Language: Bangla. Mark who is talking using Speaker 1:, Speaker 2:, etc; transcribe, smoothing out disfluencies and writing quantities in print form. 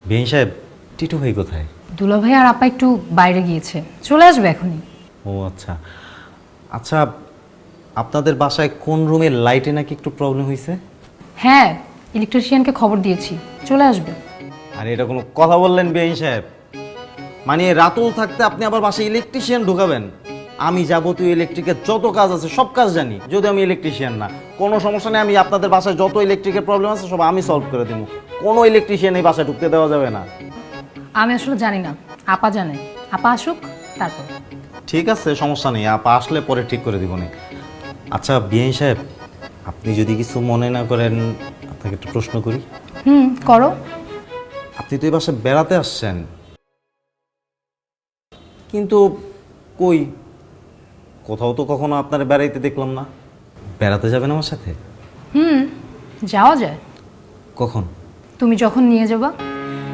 Speaker 1: বিআইন সাহেব, টিটু ভাই কোথায়?
Speaker 2: দুলা ভাই আর আপা একটু বাইরে গিয়েছে, চলে আসবে এখনই।
Speaker 1: ও আচ্ছা আচ্ছা, আপনাদের বাসায় কোন রুমের লাইটে নাকি একটু প্রবলেম হয়েছে?
Speaker 2: হ্যাঁ, ইলেকট্রিশিয়ানকে খবর দিয়েছি, চলে আসবে।
Speaker 1: আর এটা কোনো কথা বললেন বিআইন সাহেব? মানে রাতুল থাকতে আপনি আবার বাসায় ইলেকট্রিশিয়ান ঢুকাবেন? আমি যাবতীয় ইলেকট্রিকের যত কাজ আছে সব কাজ জানি, যদি আমি ইলেকট্রিশিয়ান না। কোনো সমস্যা নেই, আমি আপনাদের বাসায় যত ইলেকট্রিকের প্রবলেম আছে সব আমি সলভ করে দেবো। কোনো ইলেকট্রিশিয়ান এই বাসায় ঢুকতে দেওয়া যাবে না।
Speaker 2: আমি আসলে জানি না, আপা জানে। আপা আসুক তারপর।
Speaker 1: ঠিক আছে, সমস্যা নেই, আপা আসলে পরে ঠিক করে দিব নি। আচ্ছা বিআইন সাহেব, আপনি যদি কিছু মনে না করেন, আপনাকে একটা প্রশ্ন করি।
Speaker 2: করো।
Speaker 1: আপনি তো এই বাসায় বেড়াতে আসছেন, কিন্তু কই কোথাও তো কখনো আপনার বেড়াইতে দেখলাম না। বেড়াতে যাবেন আমার সাথে?
Speaker 2: যাওয়া যায়।
Speaker 1: কখন?
Speaker 2: তুমি যখন নিয়ে যাবা।